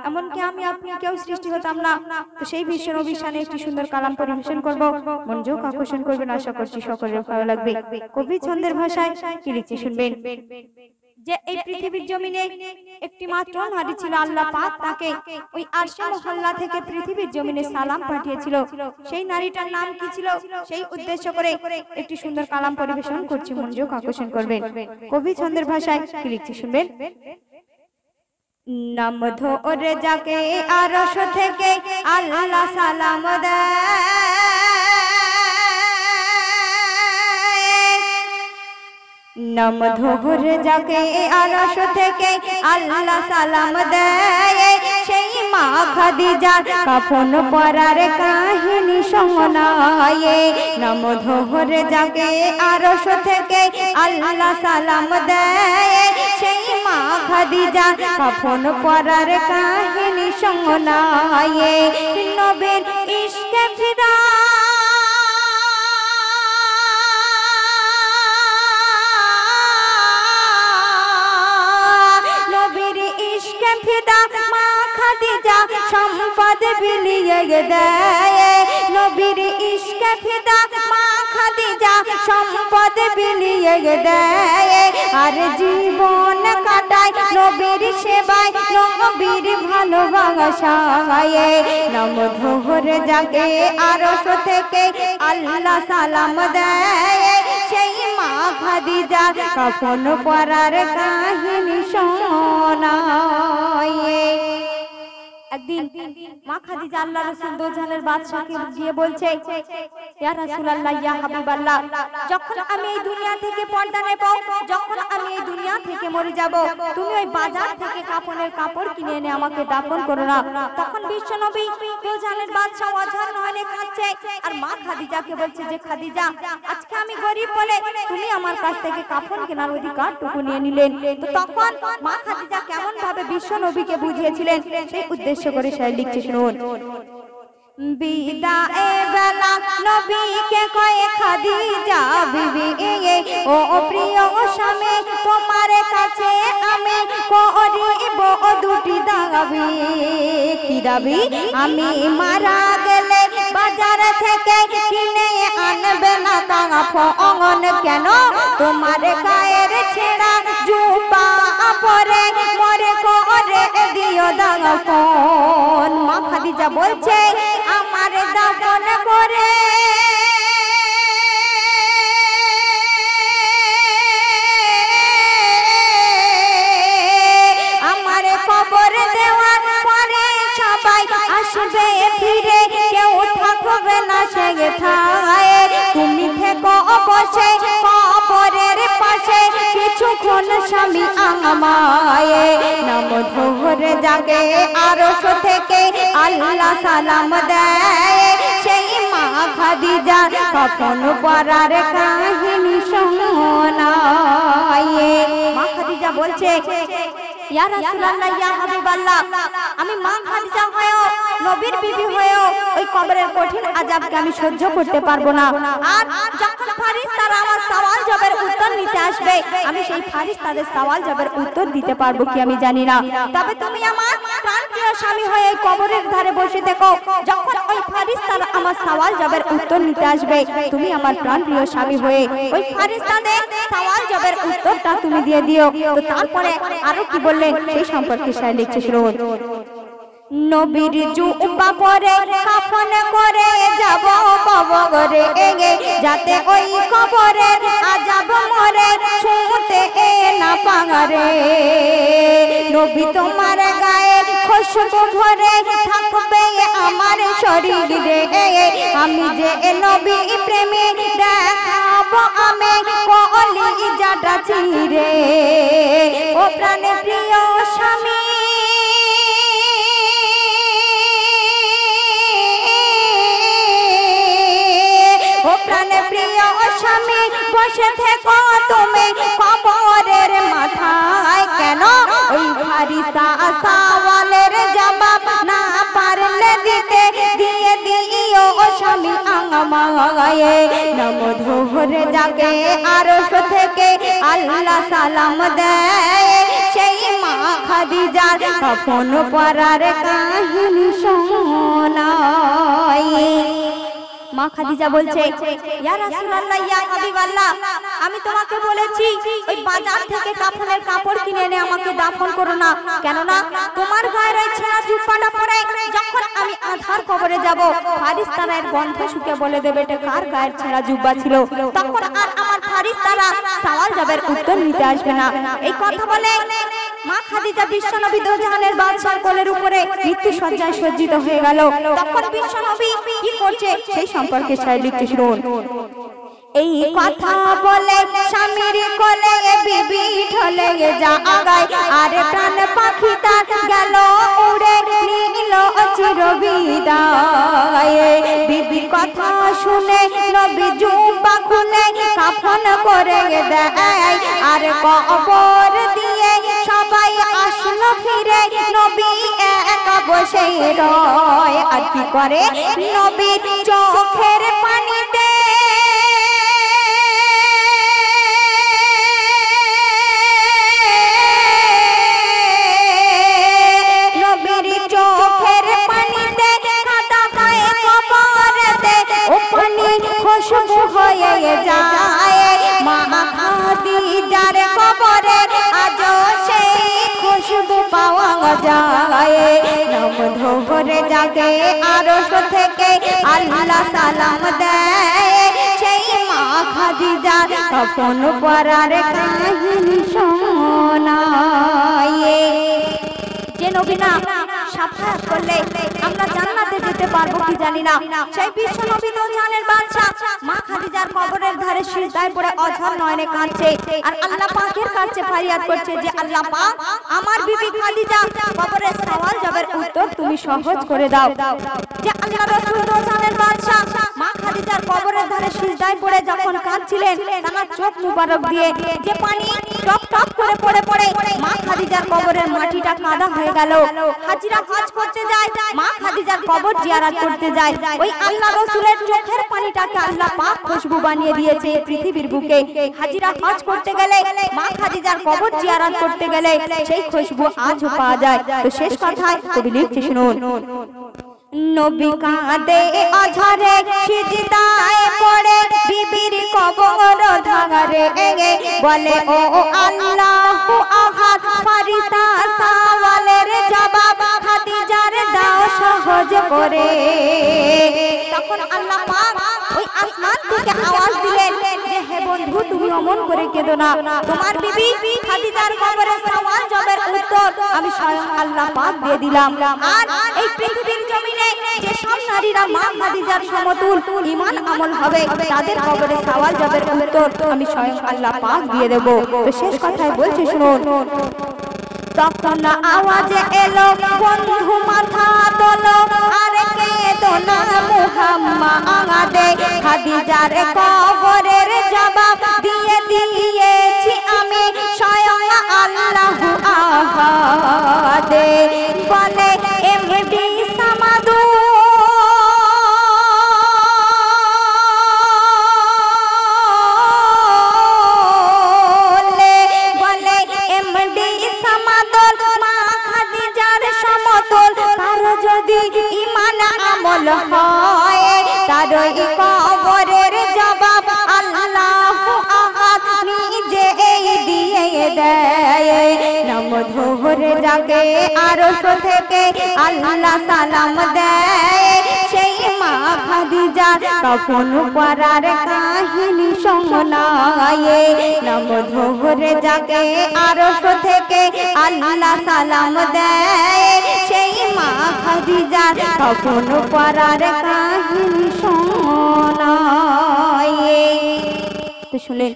এমনকি আমি আপনি কেউ সৃষ্টি হতাম না। তো সেই বিশ্ব নবীর শানে একটি সুন্দর কালাম পরিবেশন করব, মনোযোগ আকর্ষণ করবেন, আশা করছি সকলের ভালো লাগবে। কবি ছন্দের ভাষায় কি লিখছে শুনবেন। যে এই পৃথিবীর জমিনে একটি মাত্র নারী ছিল, আল্লাহ পাক তাকে ওই আরশে মহল্লা থেকে পৃথিবীর জমিনে সালাম পাঠিয়েছিল। সেই নারীটার নাম কি ছিল, সেই উদ্দেশ্য করে একটি সুন্দর কালাম পরিবেশন করছি, মনোযোগ আকর্ষণ করবেন। কবি ছন্দের ভাষায় কি লিখছে শুনবেন। নাম ধরে যাকে আরশ থেকে আল্লাহ সালাম দেয়, নাম ধরে যাকে আরশ থেকে আল্লাহ সালাম দেয়, সেই মা খাদিজার কাফন পরার কাহিনী শোনায়। নাম ধরে যাকে আরশ থেকে আল্লাহ সালাম দেয়, সেই মা খাদিজার কাফন পরার কাহিনী শোনায়। নবীর ইশকে ফিদা ফিদা মা খাদিজা সম্পদ বিলিয়ে দেয়। নবীর ইশকে ফিদা মা খাদিজা সম্পদ বিলিয়ে দেয়, আর জীবন কাটায় নবীর সেবায়, নবীর ভালোবাসায়। নাম ধরে যাকে আরশ থেকে আল্লাহ সালাম দেয়, সেই মা খাদিজা কাফন পরার কাহিনী শোনায়। একদিন মা খাদিজা আল্লাহ রাসূল দোজাহানের বাদশাকে গিয়ে বলছে, ইয়া রাসূলুল্লাহ, ইয়া হাবিবাল্লাহ, যখন আমি এই দুনিয়া থেকে পর্দা নেব, যখন আমি এই দুনিয়া থেকে মরে যাব, তুমি ওই বাজার থেকে কাফনের কাপড় কিনে এনে আমাকে দাফন করো না। তখন বিশ্বনবী দোজাহানের বাদশা অঝর নয়নে কাঁদছে, আর মা খাদিজাকে বলছে যে খাদিজা, আজকে আমি গরিব বলে তুমি আমার কাছ থেকে কাফন কেনার অধিকারটুকু নিয়ে নিলেন। তো তখন মা খাদিজা কেমন ভাবে বিশ্বনবীকে বুঝিয়েছিলেন, সেই উদ্দেশ্য করে সে লিখছে শুনুন। বিদায়ে বেলা নবীকে কয়ে খাদিজা বিবি, ও প্রিয় স্বামী তোমার কাছে আমি করিব দুটি দাবি। কি দাবি? আমি মারা গেলে বাজার থেকে কিনে আনবে না কাফন। কেন? তোমার গায়ের ছেঁড়া জুব্বা পরে মরে করে দিও দাফন। মা খাদিজা বলছে, আমার দাফন করে আমার কবর দেওয়ার পরে সবাই আসবে ফিরে, কেউ থাকবে না সে ঠায়। তুমি থেকো বসে কবরের পাশে কিছুক্ষণ স্বামী আমায়। নাম ধরে যাকে আরশ থেকে আল্লাহ সালাম দেয়, সেই মা খাদিজা কাফন পরার কাহিনী শোনায়। মা খাদিজা বলছে, ইয়া রাসূলুল্লাহ, ইয়া হাবিবাল্লাহ, আমি মা খাদিজা হয়েও, নবীর বিবি হয়েও ওই কবরের কঠিন আযাবকে আমি সহ্য করতে পারবো না। আর যখন ফেরেশতারা আমার সওয়াল জবাবের উত্তর নিতে আসবে, আমি সেই ফেরেশতাদের সওয়াল জবাবের উত্তর দিতে পারবো কি আমি জানি না। তবে তুমি আমার প্রাণপ্রিয় স্বামী হয়ে এই কবরের ধারে বসে থেকো, যখন ওই ফেরেশতারা আমার সওয়াল জবাবের উত্তর নিতে আসবে, তুমি আমার প্রাণপ্রিয় স্বামী হয়ে ওই ফেরেশতাদের সওয়াল জবাবের উত্তরটা তুমি দিয়ে দিও। তো তারপরে আরো কি বললেন সেই সম্পর্কে সে লিখছে শুনুন। নবীর জুব্বা পরে কাফন করে যাব কবরে, যাতে ওই কবরের আযাব মরে ছুঁতে না পারে। নবী তোমার গায়ে খুশবু ভরে থাকবে আমার শরীরে, আমি যে নবী প্রেমে দেখাবো আমি কলিজাটা চিরে। ও প্রাণে প্রিয় স্বামী, ও প্রাণে প্রিয় স্বামী, বসে থেকো তুমি কবরের মাথায়। কেন? ওই ফেরেশতা সওয়ালের জবাব না পারলে দিতে, দিয়ে দিও স্বামী আমায়। নাম ধরে যাকে আরশ থেকে আল্লাহ সালাম দেয়, সেই মা মা খাদিজার কাফন পরার কাহিনী শোনায়। মা খাদিজা বলছে, ইয়া রাসূলুল্লাহ, ইয়া হাবিবাল্লাহ, আমি তোমাকে বলেছি ওই বাজার থেকে কাফনের কাপড় কিনে এনে আমাকে দাফন করো না, কেননা তোমার গায়ের ওই ছেঁড়া জুব্বাটা পরে যখন আমি আধার কবরে যাব, ফারিস্তারা এর গন্ধ শুকে বলে দেবে এটা কার গায়ের ছেঁড়া জুব্বা ছিল, তখন আর আমার ফারিস্তারা সওয়াল জবের উত্তর নিতে আসবে না। এই কথা বলে মা খাদিজা বিশ্বনবী দোজাহানের বাদশার কোলের উপরে মৃত্যু সজ্জায় সজ্জিত হয়ে গেল। তখন বিশ্বনবী কি করছে সেই সম্পর্কে সাহেব লিখতে শুনুন। এই কথা বলে স্বামীর কোলে বিবি ঢলে জাগায়, আর প্রাণ পাখি তার গেল উড়ে নীল চির বিদায়। বিবি কথা শুনে নবী জুব্বা খুলে কাফন করে দেয়, আর কবর দিয়ে সবাই আসলো ফিরে, নবী একা বসে রয়। আর কি করে নবী চোখের পানিতে খুশবু হয়ে যায়, মা খাদিজার কবরে আজও সেই খুশবু পাওয়া যায়। নাম ধরে জাগে আরশ থেকে আল্লাহ সালাম দেয়, সেই মা খাদিজার কাফন পরার কাহিনী শোনায়। যে নবী না সাফায়াত করলে আমরা জান্নাতে যেতে পারবো কি জানি না, সেই বিশ্ব নবী দোজাহানের বাদশা মা খাদিজার কবরের ধারে সিজদায় পড়ে অঝর নয়নে কাঁদছে, আর আল্লাহ পাকের কাছে ফরিয়াদ করছে যে আল্লাহ পাক, আমার বিবি খাদিজা কবরের সওয়াল জবের উত্তর তুমি সহজ করে দাও। যে আল্লাহ রাসূল দোজাহানের বাদশা মা খাদিজার কবরের ধারে সিজদায় পড়ে যখন কাঁদছিলেন, তার চোখ মুবারক দিয়ে যে পানি টপ টপ করে পড়ে পড়ে মা খাদিজার কবরের মাটিটা কাদা হয়ে গেল। হাজিরা হজ করতে যায়, মা খাদিজার কবর জিয়ারত করতে যায়, ওই আল্লাহ রাসূলের চোখের পানিটাকে আল্লাহ পাক খুশবু বানিয়ে দিয়েছে পৃথিবীর বুকে। হাজিরা হজ করতে গেলে, মা খাদিজার কবর জিয়ারত করতে গেলে সেই খুশবু আজও পাওয়া যায়। তো শেষ কথায় কবি লিখছে শুনুন। নবী কাঁদে অঝরে সিজদায় পড়ে বিবির কবর ধারে, বলে ও আল্লাহু আহাদ, ফারিস্তা সওয়ালের জবাব খাদিজার দাও সহজ করে। তখন আল্লাহ পাক ওই আসমান থেকে আওয়াজ দিলেন যে হে বন্ধু, তুমি অমন করে কেঁদো না, তোমার বিবি খাদিজার কবরে সওয়াল জবের উত্তর আমি স্বয়ং আল্লাহ পাক দিয়ে দিলাম। আর এই পৃথিবীর জমিনে যে সব নারীরা মা খাদিজার সমতুল ঈমান আমল হবে, তাদের কবরে সওয়াল জবের উত্তর আমি স্বয়ং আল্লাহ পাক দিয়ে দেব। তো শেষ কথায় বলছি শুনুন। তখন আওয়াজে এলো বন্ধু মাথা তোলো, আর কেঁদো না মুহাম্মাদে, খাদিজার কবরের জবাব দিয়ে দিয়েছি আমি স্বয়ং আল্লাহু আহাদে। বলে এমডি সামাদু ঈমান আমল হয়, তার কবরের জবাব আল্লাহু আহাদ নিজে দিয়ে দেয়। নাম ধরে জাগে আরশ থেকে আল্লাহ সালাম দেয়, সেই মা খাদিজার কাফন পরার কাহিনী শোনায়। নাম ধরে জাগে আরশ থেকে আল্লাহ সালাম দেয়, সেই মা খাদিজার কাফন পরার কাহিনী শোনায়। তো শুনলেন।